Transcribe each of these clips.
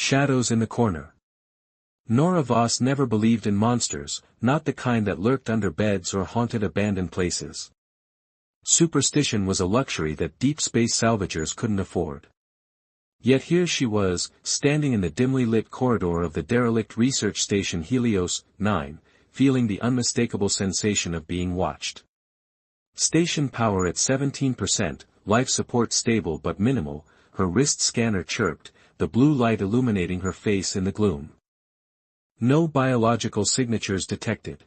Shadows in the corner. Nora Voss never believed in monsters, not the kind that lurked under beds or haunted abandoned places. Superstition was a luxury that deep space salvagers couldn't afford. Yet here she was, standing in the dimly lit corridor of the derelict research station Helios 9, feeling the unmistakable sensation of being watched. Station power at 17%, life support stable but minimal, her wrist scanner chirped, the blue light illuminating her face in the gloom. No biological signatures detected.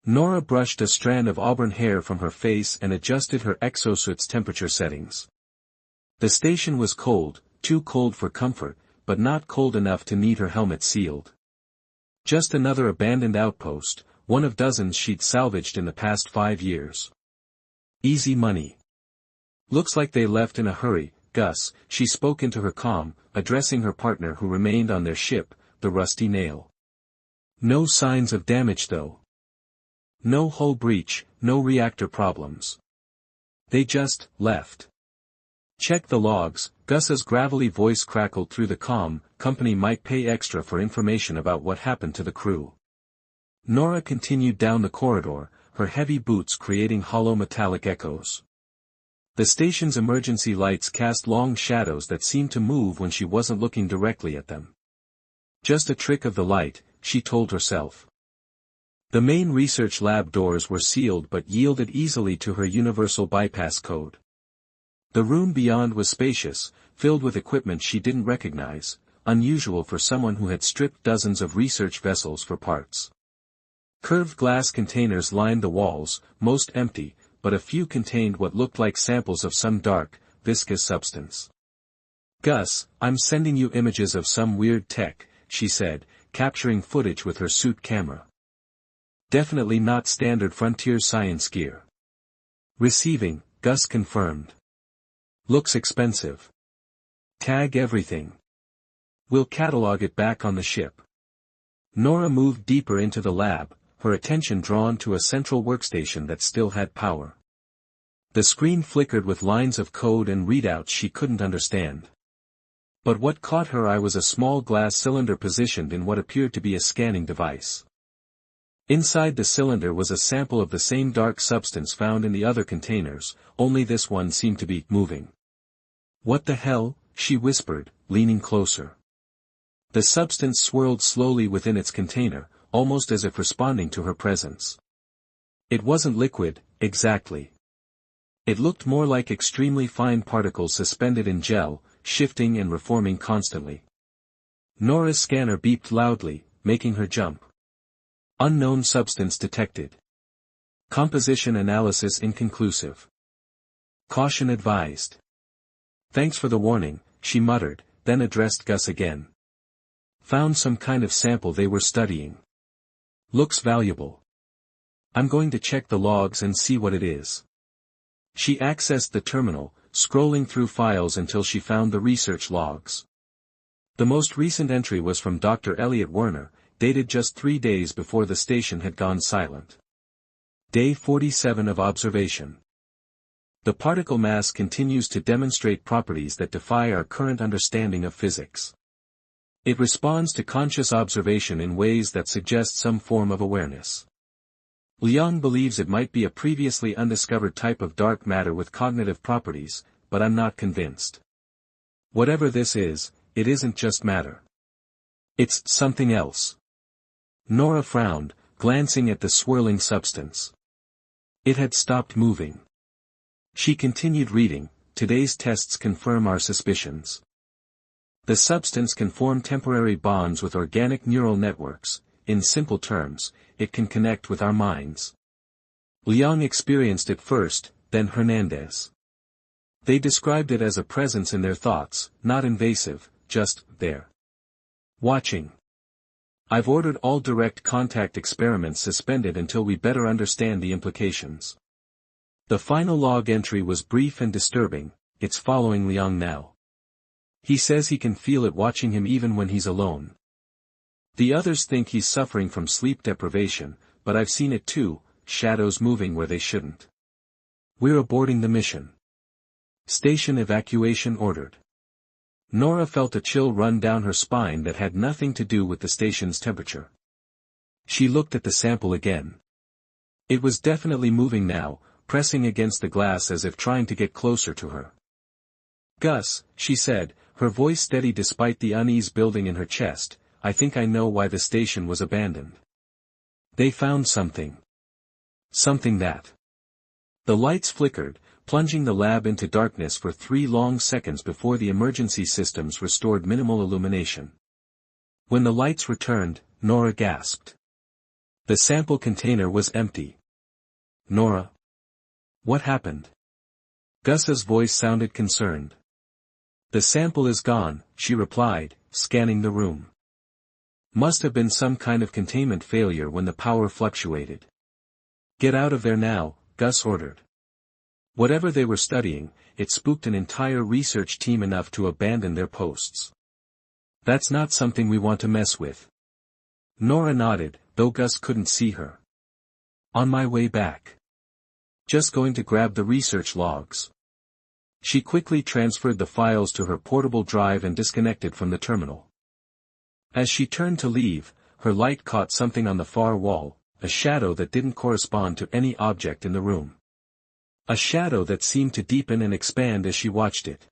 Nora brushed a strand of auburn hair from her face and adjusted her exosuit's temperature settings. The station was cold, too cold for comfort, but not cold enough to need her helmet sealed. Just another abandoned outpost, one of dozens she'd salvaged in the past 5 years. Easy money. Looks like they left in a hurry, Gus, she spoke into her comm, addressing her partner who remained on their ship, the Rusty Nail. No signs of damage though. No hull breach, no reactor problems. They just left. Check the logs, Gus's gravelly voice crackled through the comm, company might pay extra for information about what happened to the crew. Nora continued down the corridor, her heavy boots creating hollow metallic echoes. The station's emergency lights cast long shadows that seemed to move when she wasn't looking directly at them. Just a trick of the light, she told herself. The main research lab doors were sealed but yielded easily to her universal bypass code. The room beyond was spacious, filled with equipment she didn't recognize, unusual for someone who had stripped dozens of research vessels for parts. Curved glass containers lined the walls, most empty, but a few contained what looked like samples of some dark, viscous substance. Gus, I'm sending you images of some weird tech, she said, capturing footage with her suit camera. Definitely not standard frontier science gear. Receiving, Gus confirmed. Looks expensive. Tag everything. We'll catalog it back on the ship. Nora moved deeper into the lab, her attention drawn to a central workstation that still had power. The screen flickered with lines of code and readouts she couldn't understand. But what caught her eye was a small glass cylinder positioned in what appeared to be a scanning device. Inside the cylinder was a sample of the same dark substance found in the other containers, only this one seemed to be moving. What the hell? She whispered, leaning closer. The substance swirled slowly within its container, almost as if responding to her presence. It wasn't liquid, exactly. It looked more like extremely fine particles suspended in gel, shifting and reforming constantly. Nora's scanner beeped loudly, making her jump. Unknown substance detected. Composition analysis inconclusive. Caution advised. Thanks for the warning, she muttered, then addressed Gus again. Found some kind of sample they were studying. Looks valuable. I'm going to check the logs and see what it is. She accessed the terminal, scrolling through files until she found the research logs. The most recent entry was from Dr. Elliot Werner, dated just 3 days before the station had gone silent. Day 47 of observation. The particle mass continues to demonstrate properties that defy our current understanding of physics. It responds to conscious observation in ways that suggest some form of awareness. Liang believes it might be a previously undiscovered type of dark matter with cognitive properties, but I'm not convinced. Whatever this is, it isn't just matter. It's something else. Nora frowned, glancing at the swirling substance. It had stopped moving. She continued reading, today's tests confirm our suspicions. The substance can form temporary bonds with organic neural networks. In simple terms, it can connect with our minds. Liang experienced it first, then Hernandez. They described it as a presence in their thoughts, not invasive, just there. Watching. I've ordered all direct contact experiments suspended until we better understand the implications. The final log entry was brief and disturbing, it's following Liang now. He says he can feel it watching him even when he's alone. The others think he's suffering from sleep deprivation, but I've seen it too, shadows moving where they shouldn't. We're aborting the mission. Station evacuation ordered. Nora felt a chill run down her spine that had nothing to do with the station's temperature. She looked at the sample again. It was definitely moving now, pressing against the glass as if trying to get closer to her. "Gus," she said, her voice steady despite the unease building in her chest, "I think I know why the station was abandoned. They found something. Something that..." The lights flickered, plunging the lab into darkness for 3 long seconds before the emergency systems restored minimal illumination. When the lights returned, Nora gasped. The sample container was empty. "Nora? What happened?" Gus's voice sounded concerned. "The sample is gone," she replied, scanning the room. "Must have been some kind of containment failure when the power fluctuated." "Get out of there now," Gus ordered. Whatever they were studying, it spooked an entire research team enough to abandon their posts. "That's not something we want to mess with." Nora nodded, though Gus couldn't see her. "On my way back. Just going to grab the research logs." She quickly transferred the files to her portable drive and disconnected from the terminal. As she turned to leave, her light caught something on the far wall, a shadow that didn't correspond to any object in the room. A shadow that seemed to deepen and expand as she watched it.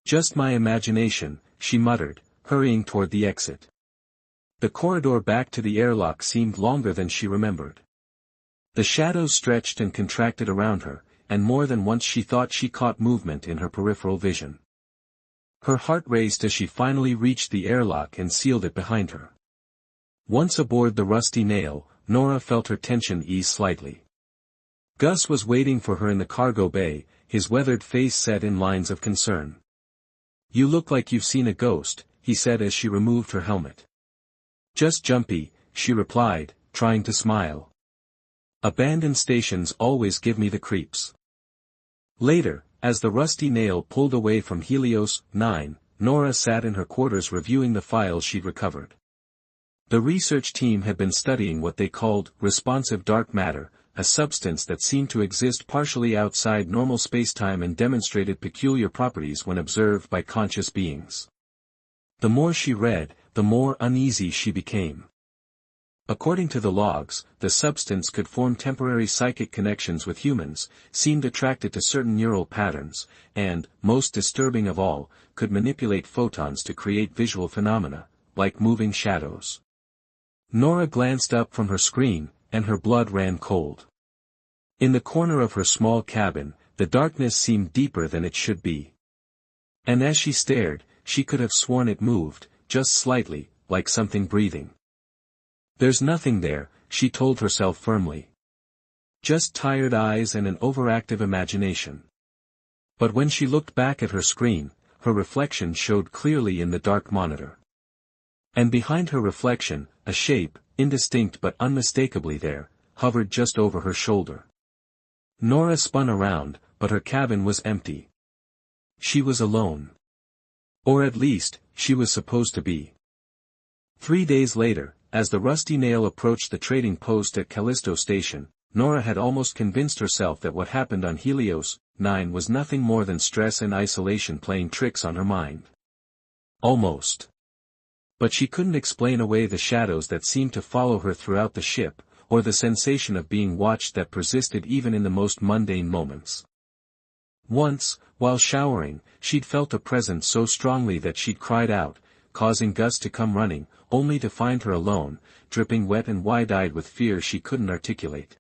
"Just my imagination," she muttered, hurrying toward the exit. The corridor back to the airlock seemed longer than she remembered. The shadows stretched and contracted around her, and more than once she thought she caught movement in her peripheral vision. Her heart raced as she finally reached the airlock and sealed it behind her. Once aboard the Rusty Nail, Nora felt her tension ease slightly. Gus was waiting for her in the cargo bay, his weathered face set in lines of concern. "You look like you've seen a ghost," he said as she removed her helmet. "Just jumpy," she replied, trying to smile. "Abandoned stations always give me the creeps." Later, as the Rusty Nail pulled away from Helios 9, Nora sat in her quarters reviewing the files she'd recovered. The research team had been studying what they called responsive dark matter, a substance that seemed to exist partially outside normal spacetime and demonstrated peculiar properties when observed by conscious beings. The more she read, the more uneasy she became. According to the logs, the substance could form temporary psychic connections with humans, seemed attracted to certain neural patterns, and, most disturbing of all, could manipulate photons to create visual phenomena, like moving shadows. Nora glanced up from her screen, and her blood ran cold. In the corner of her small cabin, the darkness seemed deeper than it should be. And as she stared, she could have sworn it moved, just slightly, like something breathing. "There's nothing there," she told herself firmly. "Just tired eyes and an overactive imagination." But when she looked back at her screen, her reflection showed clearly in the dark monitor. And behind her reflection, a shape, indistinct but unmistakably there, hovered just over her shoulder. Nora spun around, but her cabin was empty. She was alone. Or at least, she was supposed to be. 3 days later, as the Rusty Nail approached the trading post at Callisto Station, Nora had almost convinced herself that what happened on Helios 9 was nothing more than stress and isolation playing tricks on her mind. Almost. But she couldn't explain away the shadows that seemed to follow her throughout the ship, or the sensation of being watched that persisted even in the most mundane moments. Once, while showering, she'd felt a presence so strongly that she'd cried out, causing Gus to come running, only to find her alone, dripping wet and wide-eyed with fear she couldn't articulate.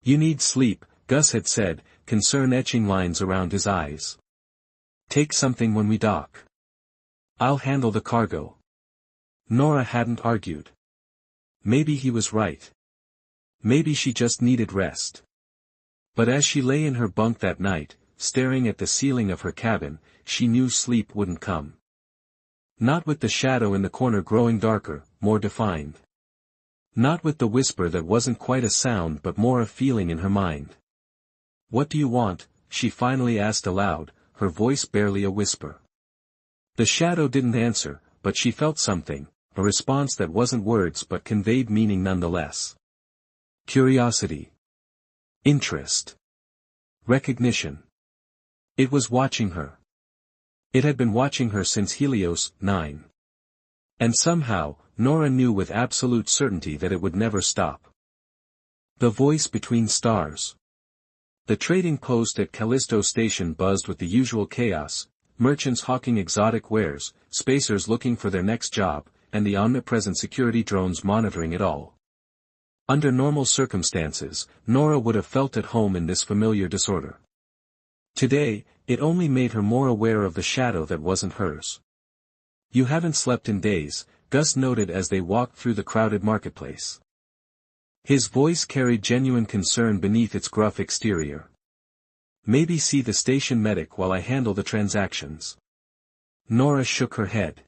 "You need sleep," Gus had said, concern etching lines around his eyes. "Take something when we dock. I'll handle the cargo." Nora hadn't argued. Maybe he was right. Maybe she just needed rest. But as she lay in her bunk that night, staring at the ceiling of her cabin, she knew sleep wouldn't come. Not with the shadow in the corner growing darker, more defined. Not with the whisper that wasn't quite a sound but more a feeling in her mind. "What do you want?" she finally asked aloud, her voice barely a whisper. The shadow didn't answer, but she felt something, a response that wasn't words but conveyed meaning nonetheless. Curiosity. Interest. Recognition. It was watching her. It had been watching her since Helios 9. And somehow, Nora knew with absolute certainty that it would never stop. The voice between stars. The trading post at Callisto Station buzzed with the usual chaos, merchants hawking exotic wares, spacers looking for their next job, and the omnipresent security drones monitoring it all. Under normal circumstances, Nora would have felt at home in this familiar disorder. Today, it only made her more aware of the shadow that wasn't hers. "You haven't slept in days," Gus noted as they walked through the crowded marketplace. His voice carried genuine concern beneath its gruff exterior. "Maybe see the station medic while I handle the transactions." Nora shook her head.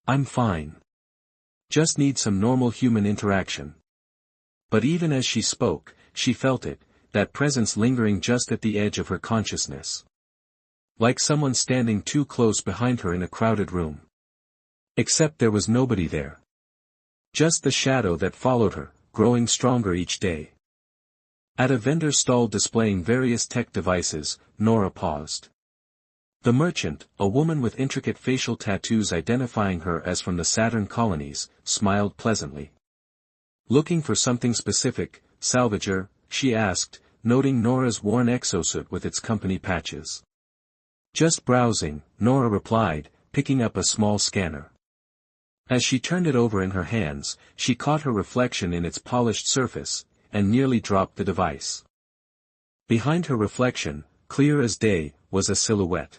"I'm fine. Just need some normal human interaction." But even as she spoke, she felt it, that presence lingering just at the edge of her consciousness. Like someone standing too close behind her in a crowded room. Except there was nobody there. Just the shadow that followed her, growing stronger each day. At a vendor stall displaying various tech devices, Nora paused. The merchant, a woman with intricate facial tattoos identifying her as from the Saturn colonies, smiled pleasantly. "Looking for something specific, salvager?" she asked, noting Nora's worn exosuit with its company patches. "Just browsing," Nora replied, picking up a small scanner. As she turned it over in her hands, she caught her reflection in its polished surface, and nearly dropped the device. Behind her reflection, clear as day, was a silhouette.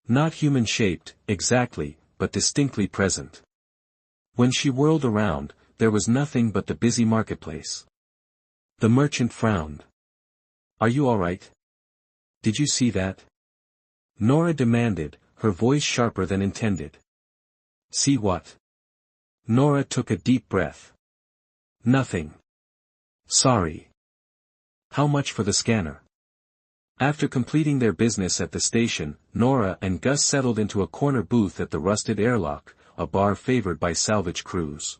Not human-shaped, exactly, but distinctly present. When she whirled around, there was nothing but the busy marketplace. The merchant frowned. "Are you all right? Did you see that?" Nora demanded, her voice sharper than intended. "See what?" Nora took a deep breath. "Nothing. Sorry." "How much for the scanner?" After completing their business at the station, Nora and Gus settled into a corner booth at the Rusted Airlock, a bar favored by salvage crews.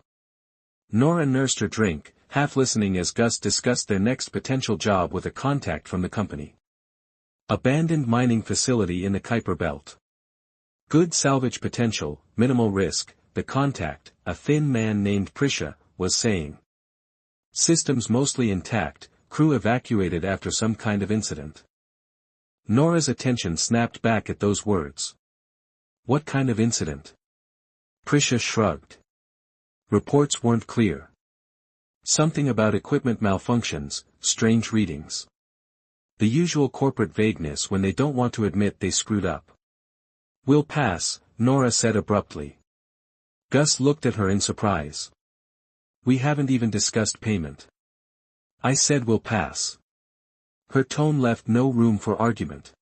Nora nursed her drink, half listening as Gus discussed their next potential job with a contact from the company. Abandoned mining facility in the Kuiper Belt. Good salvage potential, minimal risk, the contact, a thin man named Prisha, was saying. Systems mostly intact, crew evacuated after some kind of incident. Nora's attention snapped back at those words. What kind of incident? Prisha shrugged. Reports weren't clear. Something about equipment malfunctions, strange readings. The usual corporate vagueness when they don't want to admit they screwed up. "We'll pass," Nora said abruptly. Gus looked at her in surprise. "We haven't even discussed payment." "I said we'll pass." Her tone left no room for argument.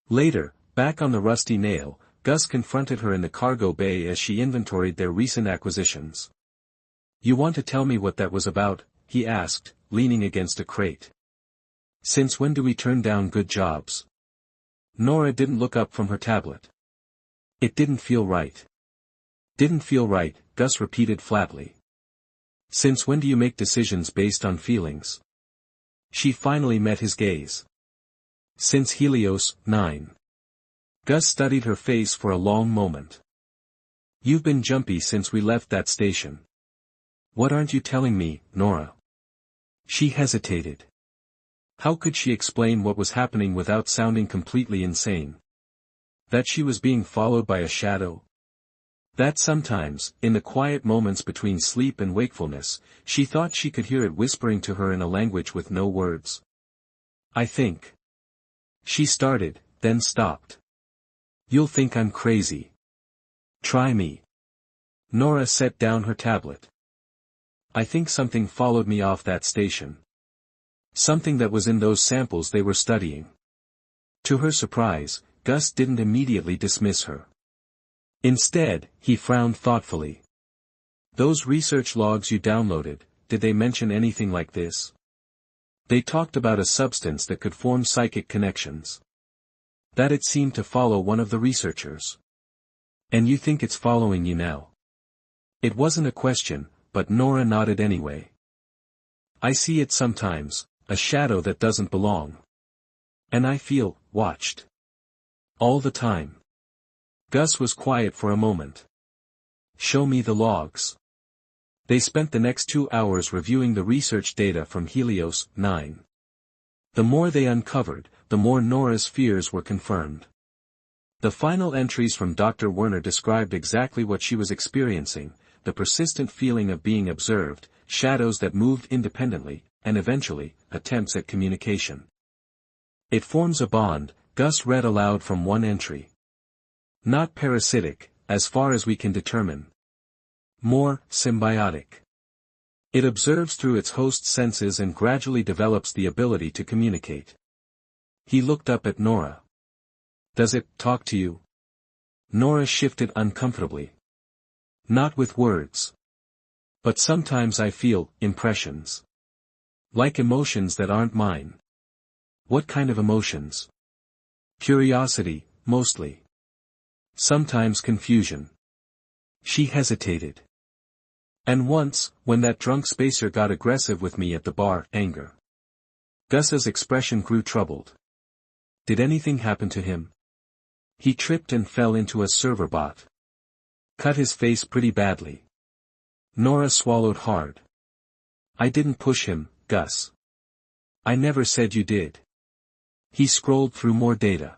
Later, back on the Rusty Nail, Gus confronted her in the cargo bay as she inventoried their recent acquisitions. "You want to tell me what that was about?" he asked, leaning against a crate. "Since when do we turn down good jobs?" Nora didn't look up from her tablet. "It didn't feel right." "Didn't feel right," Gus repeated flatly. "Since when do you make decisions based on feelings?" She finally met his gaze. "Since Helios 9. Gus studied her face for a long moment. "You've been jumpy since we left that station." "What aren't you telling me, Nora?" She hesitated. How could she explain what was happening without sounding completely insane? That she was being followed by a shadow? That sometimes, in the quiet moments between sleep and wakefulness, she thought she could hear it whispering to her in a language with no words. "I think." She started, then stopped. "You'll think I'm crazy. Try me." Nora set down her tablet. "I think something followed me off that station. Something that was in those samples they were studying." To her surprise, Gus didn't immediately dismiss her. Instead, he frowned thoughtfully. "Those research logs you downloaded, did they mention anything like this?" "They talked about a substance that could form psychic connections. That it seemed to follow one of the researchers." "And you think it's following you now?" It wasn't a question, but Nora nodded anyway. "I see it sometimes, a shadow that doesn't belong. And I feel watched. All the time." Gus was quiet for a moment. Show me the logs. They spent the next 2 hours reviewing the research data from Helios 9. The more they uncovered, the more Nora's fears were confirmed. The final entries from Dr. Werner described exactly what she was experiencing, the persistent feeling of being observed, shadows that moved independently, and eventually, attempts at communication. It forms a bond, Gus read aloud from one entry. Not parasitic, as far as we can determine. More, symbiotic. It observes through its host's senses and gradually develops the ability to communicate. He looked up at Nora. Does it talk to you? Nora shifted uncomfortably. Not with words. But sometimes I feel impressions. Like emotions that aren't mine. What kind of emotions? Curiosity, mostly. Sometimes confusion. She hesitated. And once, when that drunk spacer got aggressive with me at the bar, anger. Gus's expression grew troubled. Did anything happen to him? He tripped and fell into a server bot. Cut his face pretty badly. Nora swallowed hard. I didn't push him, Gus. I never said you did. He scrolled through more data.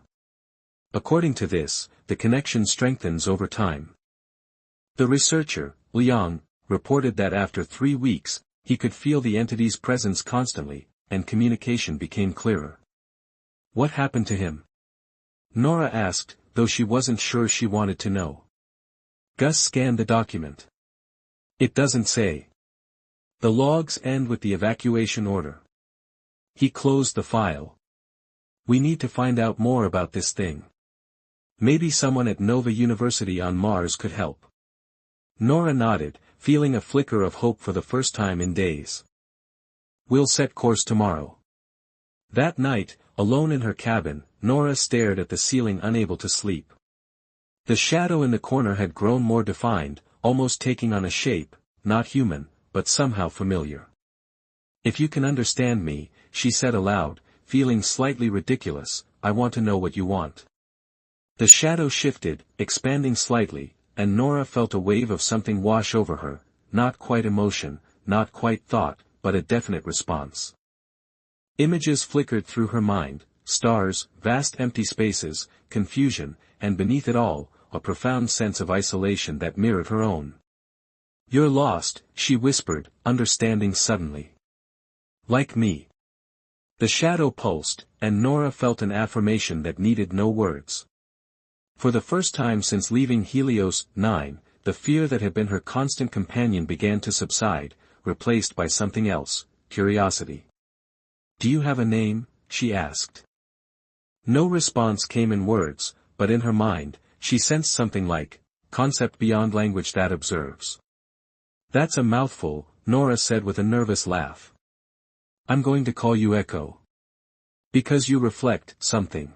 According to this, the connection strengthens over time. The researcher, Liang, reported that after 3 weeks, he could feel the entity's presence constantly, and communication became clearer. What happened to him? Nora asked, though she wasn't sure she wanted to know. Gus scanned the document. It doesn't say. The logs end with the evacuation order. He closed the file. We need to find out more about this thing. Maybe someone at Nova University on Mars could help. Nora nodded, feeling a flicker of hope for the first time in days. We'll set course tomorrow. That night, alone in her cabin, Nora stared at the ceiling unable to sleep. The shadow in the corner had grown more defined, almost taking on a shape, not human, but somehow familiar. If you can understand me, she said aloud, feeling slightly ridiculous, I want to know what you want. The shadow shifted, expanding slightly, and Nora felt a wave of something wash over her, not quite emotion, not quite thought, but a definite response. Images flickered through her mind, stars, vast empty spaces, confusion, and beneath it all, a profound sense of isolation that mirrored her own. You're lost, she whispered, understanding suddenly. Like me. The shadow pulsed, and Nora felt an affirmation that needed no words. For the first time since leaving Helios 9, the fear that had been her constant companion began to subside, replaced by something else, curiosity. Do you have a name? She asked. No response came in words, but in her mind, she sensed something like, concept beyond language that observes. That's a mouthful, Nora said with a nervous laugh. I'm going to call you Echo. Because you reflect something.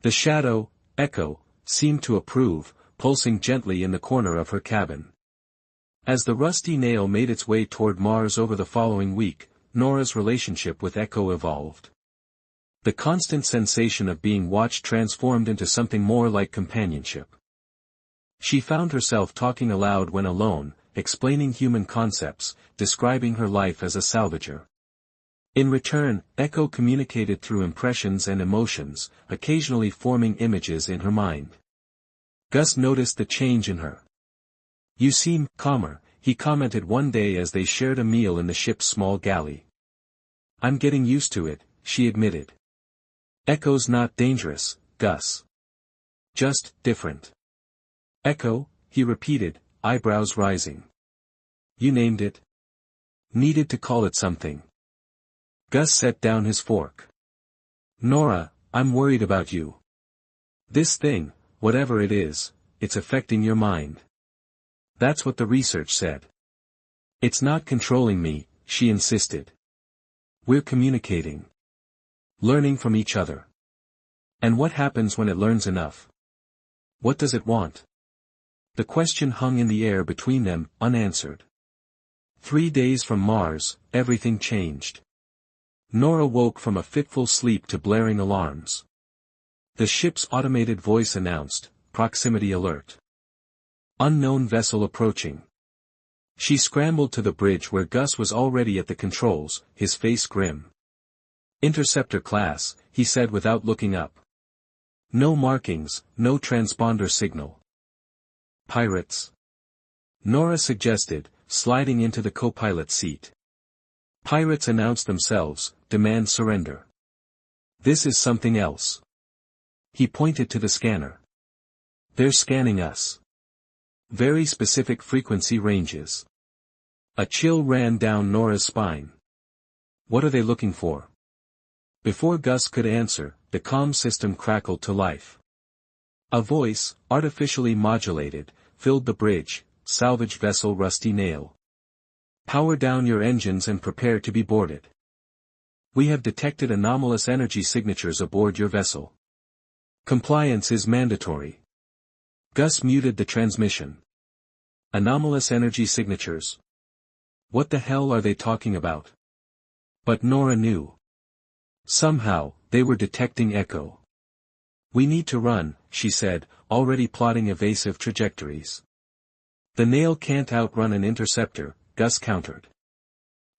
The shadow, Echo, seemed to approve, pulsing gently in the corner of her cabin. As the rusty nail made its way toward Mars over the following week, Nora's relationship with Echo evolved. The constant sensation of being watched transformed into something more like companionship. She found herself talking aloud when alone, explaining human concepts, describing her life as a salvager. In return, Echo communicated through impressions and emotions, occasionally forming images in her mind. Gus noticed the change in her. You seem calmer, he commented one day as they shared a meal in the ship's small galley. I'm getting used to it, she admitted. Echo's not dangerous, Gus. Just different. Echo, he repeated, eyebrows rising. You named it? Needed to call it something. Gus set down his fork. Nora, I'm worried about you. This thing, whatever it is, it's affecting your mind. That's what the research said. It's not controlling me, she insisted. We're communicating. Learning from each other. And what happens when it learns enough? What does it want? The question hung in the air between them, unanswered. 3 days from Mars, everything changed. Nora woke from a fitful sleep to blaring alarms. The ship's automated voice announced, proximity alert. Unknown vessel approaching. She scrambled to the bridge where Gus was already at the controls, his face grim. Interceptor class, he said without looking up. No markings, no transponder signal. Pirates? Nora suggested, sliding into the co-pilot seat. Pirates announce themselves, demand surrender. This is something else. He pointed to the scanner. They're scanning us. Very specific frequency ranges. A chill ran down Nora's spine. What are they looking for? Before Gus could answer, the comm system crackled to life. A voice, artificially modulated, filled the bridge. Salvage vessel Rusty Nail. Power down your engines and prepare to be boarded. We have detected anomalous energy signatures aboard your vessel. Compliance is mandatory. Gus muted the transmission. Anomalous energy signatures. What the hell are they talking about? But Nora knew. Somehow, they were detecting echo. We need to run, she said, already plotting evasive trajectories. The Nail can't outrun an interceptor, Gus countered.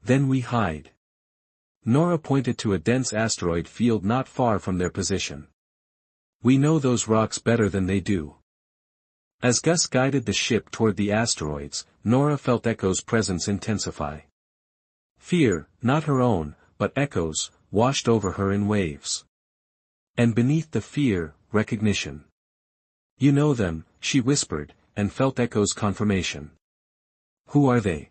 Then we hide. Nora pointed to a dense asteroid field not far from their position. We know those rocks better than they do. As Gus guided the ship toward the asteroids, Nora felt Echo's presence intensify. Fear, not her own, but Echo's, washed over her in waves. And beneath the fear, recognition. You know them, she whispered, and felt Echo's confirmation. Who are they?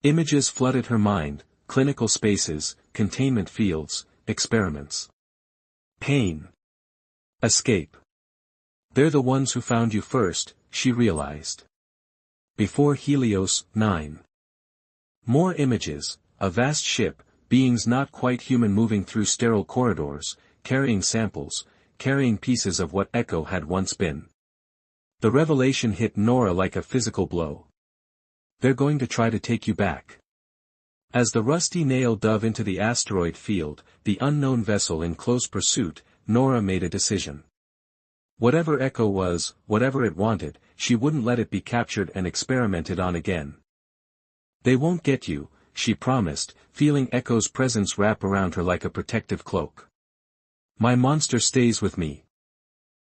Images flooded her mind, clinical spaces, containment fields, experiments. Pain. Escape. They're the ones who found you first, she realized. Before Helios, 9. More images, a vast ship, beings not quite human moving through sterile corridors, carrying samples, carrying pieces of what Echo had once been. The revelation hit Nora like a physical blow. They're going to try to take you back. As the Rusty Nail dove into the asteroid field, the unknown vessel in close pursuit, Nora made a decision. Whatever Echo was, whatever it wanted, she wouldn't let it be captured and experimented on again. They won't get you, she promised, feeling Echo's presence wrap around her like a protective cloak. My monster stays with me,